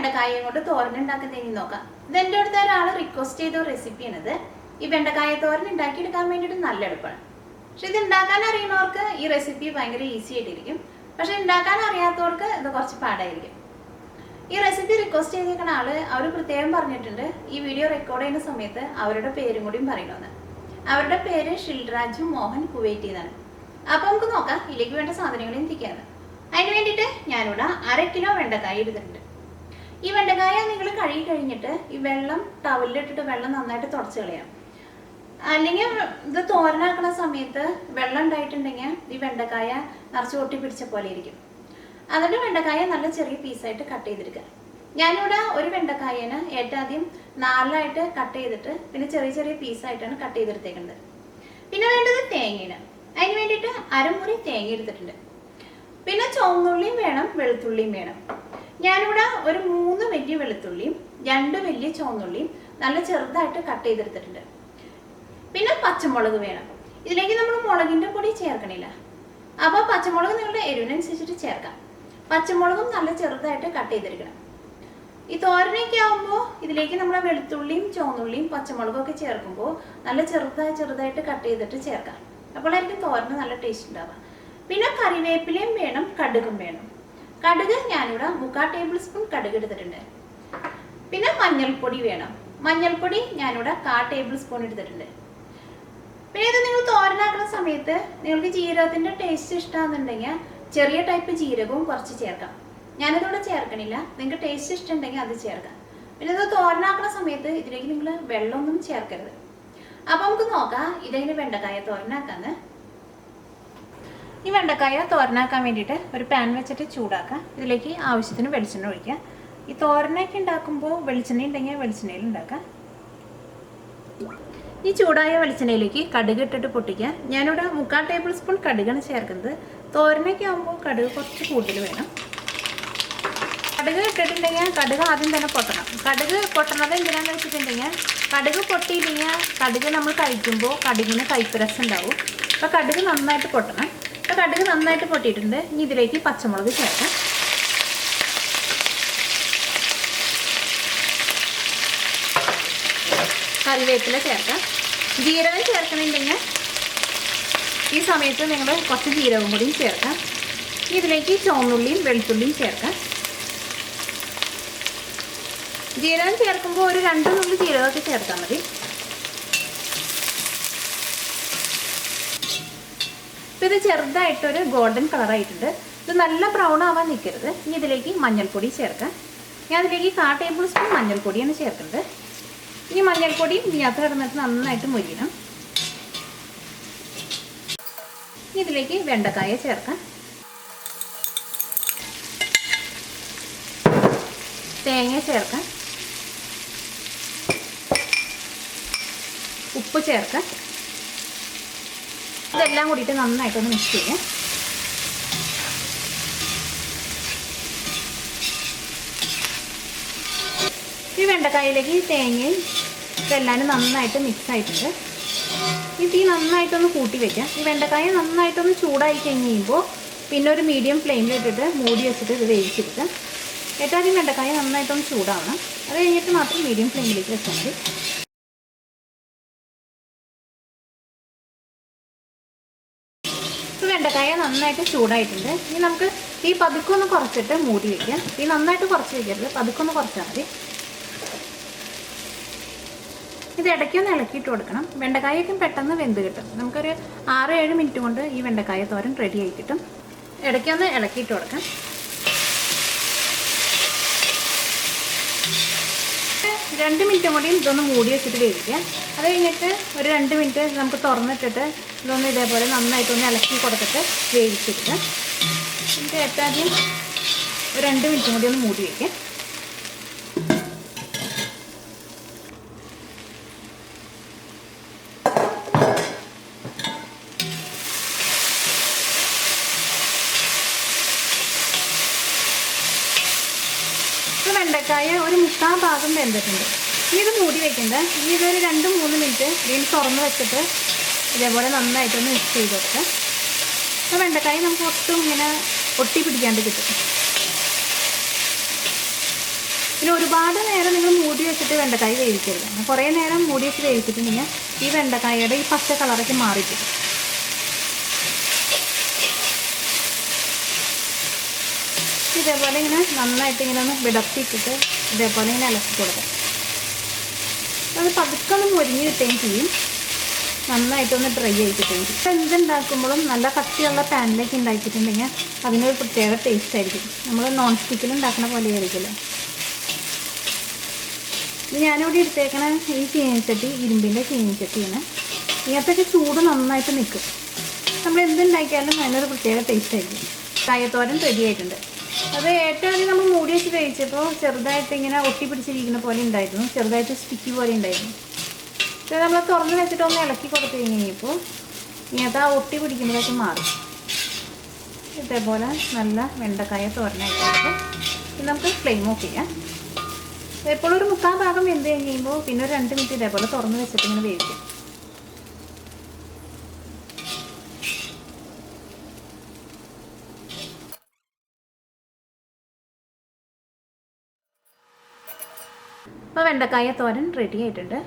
വെണ്ടക്കായയും കൊണ്ട് തോരൻ ഉണ്ടാക്കുന്നതിന് നോക്കാം. ഇത് എൻ്റെ അടുത്ത ഒരാൾ റിക്വസ്റ്റ് ചെയ്ത റെസിപ്പിയാണിത്. ഈ വെണ്ടക്കായ തോരൻ ഉണ്ടാക്കിയെടുക്കാൻ വേണ്ടിയിട്ട് നല്ല എളുപ്പമാണ്. പക്ഷെ ഇത് ഉണ്ടാക്കാൻ അറിയുന്നവർക്ക് ഈ റെസിപ്പി ഭയങ്കര ഈസി ആയിട്ടിരിക്കും. പക്ഷെ ഉണ്ടാക്കാൻ അറിയാത്തവർക്ക് ഇത് കുറച്ച് പാടായിരിക്കും. ഈ റെസിപ്പി റിക്വസ്റ്റ് ചെയ്തേക്കുന്ന ആള് അവർ പ്രത്യേകം പറഞ്ഞിട്ടുണ്ട് ഈ വീഡിയോ റെക്കോർഡ് ചെയ്യുന്ന സമയത്ത് അവരുടെ പേരും കൂടിയും പറയണമെന്ന്. അവരുടെ പേര് ഷിൽരാജു മോഹൻ കുവൈറ്റ് എന്നാണ്. അപ്പോൾ നമുക്ക് നോക്കാം ഇതിലേക്ക് വേണ്ട സാധനങ്ങൾ എന്തൊക്കെയാണ്. അതിന് വേണ്ടിയിട്ട് ഞാനിവിടെ 1/2 കിലോ വെണ്ടക്കായ എടുത്തിട്ടുണ്ട്. ഈ വെണ്ടക്കായ നിങ്ങൾ കഴുകി കഴിഞ്ഞിട്ട് ഈ വെള്ളം ടവലിലിട്ടിട്ട് വെള്ളം നന്നായിട്ട് തുടച്ച് കളയാം. അല്ലെങ്കിൽ ഇത് തോരനാക്കുന്ന സമയത്ത് വെള്ളം ഉണ്ടായിട്ടുണ്ടെങ്കിൽ ഈ വെണ്ടക്കായ നിറച്ച് ഒട്ടി പിടിച്ച പോലെ ഇരിക്കും. എന്നിട്ട് വെണ്ടക്കായ നല്ല ചെറിയ പീസായിട്ട് കട്ട് ചെയ്തെടുക്കുക. ഞാനിവിടെ ഒരു വെണ്ടക്കായന് ഏറ്റവും ആദ്യം 4ആയിട്ട് കട്ട് ചെയ്തിട്ട് പിന്നെ ചെറിയ ചെറിയ പീസായിട്ടാണ് കട്ട് ചെയ്തെടുത്തേക്കുന്നത്. പിന്നെ വേണ്ടത് തേങ്ങയാണ്. അതിന് വേണ്ടിയിട്ട് 1/2 മുറി തേങ്ങ എടുത്തിട്ടുണ്ട്. പിന്നെ ചുവന്നുള്ളിയും വേണം, വെളുത്തുള്ളിയും വേണം. ഞാനിവിടെ ഒരു 3 വലിയ വെളുത്തുള്ളിയും 2 വലിയ ചുവന്നുള്ളിയും നല്ല ചെറുതായിട്ട് കട്ട് ചെയ്തെടുത്തിട്ടുണ്ട്. പിന്നെ പച്ചമുളക് വേണം. ഇതിലേക്ക് നമ്മൾ മുളകിൻ്റെ പൊടി ചേർക്കണില്ല. അപ്പോൾ പച്ചമുളക് നിങ്ങളുടെ എരിവിനനുസരിച്ചിട്ട് ചേർക്കാം. പച്ചമുളകും നല്ല ചെറുതായിട്ട് കട്ട് ചെയ്തെടുക്കണം. ഈ തോരനൊക്കെ ആകുമ്പോൾ ഇതിലേക്ക് നമ്മൾ വെളുത്തുള്ളിയും ചുവന്നുള്ളിയും പച്ചമുളകും ഒക്കെ ചേർക്കുമ്പോൾ നല്ല ചെറുതായിട്ട് കട്ട് ചെയ്തിട്ട് ചേർക്കാം. അപ്പോഴായിരിക്കും തോരന് നല്ല ടേസ്റ്റ് ഉണ്ടാവുക. പിന്നെ കറിവേപ്പിലയും വേണം, കടുകും വേണം. കടുക് ഞാനിവിടെ 3/4 ടേബിൾ സ്പൂൺ കടുക് എടുത്തിട്ടുണ്ട്. പിന്നെ മഞ്ഞൾപ്പൊടി വേണം. മഞ്ഞൾപ്പൊടി ഞാനിവിടെ 1/4 ടേബിൾ സ്പൂൺ എടുത്തിട്ടുണ്ട്. പിന്നെ ഇത് നിങ്ങൾ തോരനാക്കുന്ന സമയത്ത് നിങ്ങൾക്ക് ജീരകത്തിൻ്റെ ടേസ്റ്റ് ഇഷ്ടമാണെന്നുണ്ടെങ്കിൽ ചെറിയ ടൈപ്പ് ജീരകവും കുറച്ച് ചേർക്കാം. ഞാനിതോടെ ചേർക്കണില്ല. നിങ്ങൾക്ക് ടേസ്റ്റ് ഇഷ്ടമുണ്ടെങ്കിൽ അത് ചേർക്കാം. പിന്നെ ഇത് തോരനാക്കുന്ന സമയത്ത് ഇതിലേക്ക് നിങ്ങൾ വെള്ളമൊന്നും ചേർക്കരുത്. അപ്പോൾ നമുക്ക് നോക്കാം ഇതെങ്ങനെ വെണ്ടക്കായ തോരനാക്കാന്ന്. ഈ വെണ്ടക്കായ തോരനാക്കാൻ വേണ്ടിയിട്ട് ഒരു പാൻ വെച്ചിട്ട് ചൂടാക്കുക. ഇതിലേക്ക് ആവശ്യത്തിന് വെളിച്ചെണ്ണ ഒഴിക്കുക. ഈ തോരനൊക്കെ ഉണ്ടാക്കുമ്പോൾ വെളിച്ചെണ്ണ ഉണ്ടെങ്കിൽ വെളിച്ചെണ്ണയിൽ ഉണ്ടാക്കുക. ഈ ചൂടായ വെളിച്ചെണ്ണയിലേക്ക് കടുക് ഇട്ടിട്ട് പൊട്ടിക്കുക. ഞാനിവിടെ 3/4 ടേബിൾ സ്പൂൺ കടുകാണ് ചേർക്കുന്നത്. തോരനൊക്കെ ആകുമ്പോൾ കടുക് കുറച്ച് കൂടുതൽ വേണം. കടുക് ഇട്ടിട്ടുണ്ടെങ്കിൽ കടുക് ആദ്യം തന്നെ പൊട്ടണം. കടുക് പൊട്ടണത് എന്തിനാണെന്ന് വെച്ചിട്ടുണ്ടെങ്കിൽ കടുക് പൊട്ടിയില്ലെങ്കിൽ കടുക് നമ്മൾ കഴിക്കുമ്പോൾ കടുകിന് കയ്പ്പ് രസം ഉണ്ടാവും. അപ്പോൾ കടുക് നന്നായിട്ട് പൊട്ടണം. അപ്പോൾ കടുക് നന്നായിട്ട് പൊട്ടിയിട്ടുണ്ട്. ഇനി ഇതിലേക്ക് പച്ചമുളക് ചേർക്കാം. കറിവേപ്പില ചേർക്കാം. ജീരകം ചേർക്കണമെന്നുണ്ടെങ്കിൽ ഈ സമയത്ത് നിങ്ങൾ കുറച്ച് ജീരകം കൂടിയും ചേർക്കാം. ഇതിലേക്ക് ചുവന്നുള്ളിയും വെളുത്തുള്ളിയും ചേർക്കാം. ജീരകം ചേർക്കുമ്പോൾ ഒരു 2 നുള്ളി ജീരകമൊക്കെ ചേർത്താൽ മതി. ഇപ്പം ഇത് ചെറുതായിട്ടൊരു ഗോൾഡൻ കളറായിട്ടുണ്ട്. ഇത് നല്ല ബ്രൗൺ ആവാൻ നിൽക്കരുത്. ഇനി ഇതിലേക്ക് മഞ്ഞൾപ്പൊടി ചേർക്കാം. ഞാൻ അതിലേക്ക് 1/4 ടേബിൾ സ്പൂൺ മഞ്ഞൾപ്പൊടിയാണ് ചേർക്കുന്നത്. ഇനി മഞ്ഞൾപ്പൊടി ഇതിനകത്ത് കിടന്നിട്ട് നന്നായിട്ട് മൊരിയണം. ഇതിലേക്ക് വെണ്ടക്കായ ചേർക്കാം. തേങ്ങ ചേർക്കാം. ഉപ്പ് ചേർക്കാം. ഇതെല്ലാം കൂടിയിട്ട് നന്നായിട്ടൊന്ന് മിക്സ് ചെയ്യാം. ഈ വെണ്ടക്കായയിലേക്ക് തേങ്ങയും ഇതെല്ലാം നന്നായിട്ട് മിക്സ് ആയിട്ടുണ്ട്. ഈ തീ നന്നായിട്ടൊന്ന് കൂട്ടി വയ്ക്കാം. ഈ വെണ്ടക്കായ നന്നായിട്ടൊന്ന് ചൂടായി കഴിയുമ്പോൾ പിന്നെ ഒരു മീഡിയം ഫ്ലെയിമിലിട്ടിട്ട് മൂടി വെച്ചിട്ട് ഇത് വേവിച്ചെടുക്കാം. ഏറ്റവും ആദ്യം വെണ്ടക്കായ നന്നായിട്ടൊന്ന് ചൂടാവണം. അത് കഴിഞ്ഞിട്ട് മാത്രം മീഡിയം ഫ്ലെയിമിലേക്ക് വെച്ചാൽ മതി. ഇപ്പോൾ വെണ്ടക്കായ നന്നായിട്ട് ചൂടായിട്ടുണ്ട്. ഇനി നമുക്ക് തീ പതുക്കൊന്ന് കുറച്ചിട്ട് മൂടി വയ്ക്കാം. തീ നന്നായിട്ട് കുറച്ച് വയ്ക്കരുത്, പതുക്കൊന്ന് കുറച്ചാൽ മതി. ഇത് ഇടയ്ക്കൊന്ന് ഇളക്കിയിട്ട് കൊടുക്കണം. വെണ്ടക്കായൊക്കെ പെട്ടെന്ന് വെന്ത് കിട്ടും. നമുക്കൊരു 6-7 മിനിറ്റ് കൊണ്ട് ഈ വെണ്ടക്കായ തോരൻ റെഡി ആയി കിട്ടും. ഇടയ്ക്കൊന്ന് ഇളക്കിയിട്ട് കൊടുക്കാം. 2 മിനിറ്റും കൂടി ഇതൊന്ന് മൂടി വെച്ചിട്ട് വേവിക്കാം. അത് കഴിഞ്ഞിട്ട് ഒരു 2 മിനിറ്റ് നമുക്ക് തുറന്നിട്ടിട്ട് ഇതൊന്ന് ഇതേപോലെ നന്നായിട്ടൊന്ന് ഇളക്കി കൊടുത്തിട്ട് വേവിച്ചെടുക്കാം. എന്നിട്ട് ഏറ്റവും ആദ്യം ഒരു 2 മിനിറ്റും കൂടി ഒന്ന് മൂടി വയ്ക്കാം. വെണ്ടക്കായ ഒരു 3/4 ഭാഗം വെന്തിട്ടുണ്ട്. ഇനി ഇത് മൂടി വയ്ക്കണ്ട. ഇനി ഇതൊരു 2-3 മിനിറ്റ് ഇതിൽ തുറന്ന് വെച്ചിട്ട് ഇതേപോലെ നന്നായിട്ടൊന്ന് മിക്സ് ചെയ്ത് കൊടുക്കാം. അപ്പോൾ വെണ്ടക്കായ നമുക്ക് ഒട്ടും ഇങ്ങനെ ഒട്ടി പിടിക്കാണ്ട് കിട്ടും. പിന്നെ ഒരുപാട് നേരം നിങ്ങൾ മൂടി വെച്ചിട്ട് വെണ്ടക്കായ വേവിക്കരുത്. കുറേ നേരം മൂടി വെച്ച് വേവിച്ചിട്ടുണ്ടെങ്കിൽ ഈ വെണ്ടക്കായയുടെ ഈ പച്ച കളറൊക്കെ മാറിക്കും. ഇതേപോലെ ഇങ്ങനെ നന്നായിട്ട് ഇങ്ങനെ ഒന്ന് വിടർത്തിയിട്ടിട്ട് ഇതേപോലെ ഇങ്ങനെ ഇളക്കി കൊടുക്കാം. അത് പതുക്കെ ഒന്ന് മുരിഞ്ഞ് കിട്ടുകയും ചെയ്യും, നന്നായിട്ടൊന്ന് ഡ്രൈ ആയി കിട്ടുകയും ചെയ്യും. ഇപ്പം എന്തുണ്ടാക്കുമ്പോഴും നല്ല കട്ടിയുള്ള പാനിലേക്ക് ഉണ്ടാക്കിയിട്ടുണ്ടെങ്കിൽ അതിനൊരു പ്രത്യേക ടേസ്റ്റ് ആയിരിക്കും. നമ്മൾ നോൺ സ്റ്റിക്കിൽ ഉണ്ടാക്കുന്ന പോലെ ആയിരിക്കില്ല. ഇത് ഞാനിവിടെ എടുത്തേക്കണ ഈ ചീനിച്ചട്ടി ഇരുമ്പിൻ്റെ ചീനിച്ചട്ടിയാണ്. ഇങ്ങനത്തൊക്കെ ചൂട് നന്നായിട്ട് നിൽക്കും. നമ്മൾ എന്തുണ്ടാക്കിയാലും അതിനൊരു പ്രത്യേക ടേസ്റ്റ് ആയിരിക്കും. കായത്തോരൻ റെഡി ആയിട്ടുണ്ട്. അത് ഏറ്റവും ആദ്യം നമ്മൾ മൂടി വെച്ച് കഴിച്ചപ്പോൾ ചെറുതായിട്ട് ഇങ്ങനെ ഒട്ടി പിടിച്ചിരിക്കുന്ന പോലെ ഉണ്ടായിരുന്നു, ചെറുതായിട്ട് സ്റ്റിക്കി പോലെ ഉണ്ടായിരുന്നു. പക്ഷേ നമ്മൾ തുറന്ന് വെച്ചിട്ട് ഒന്ന് ഇളക്കി കൊടുത്തു കഴിഞ്ഞപ്പോൾ ഇങ്ങനത്തെ ആ ഒട്ടി പിടിക്കുന്നതൊക്കെ മാറി. ഇതേപോലെ നല്ല വെണ്ടക്കായ തോരനായിട്ട് നമുക്ക് ഫ്ലെയിം ഓഫ് ചെയ്യാം. എപ്പോഴും ഒരു 3/4 ഭാഗം വെന്ത് കഴിഞ്ഞ് കഴിയുമ്പോൾ പിന്നെ ഒരു 2 മിനിറ്റ് ഇതേപോലെ തുറന്ന് വെച്ചിട്ട് ഇങ്ങനെ വേവിക്കാം. അപ്പോൾ വെണ്ടക്കായ തോരൻ റെഡി ആയിട്ടുണ്ട്.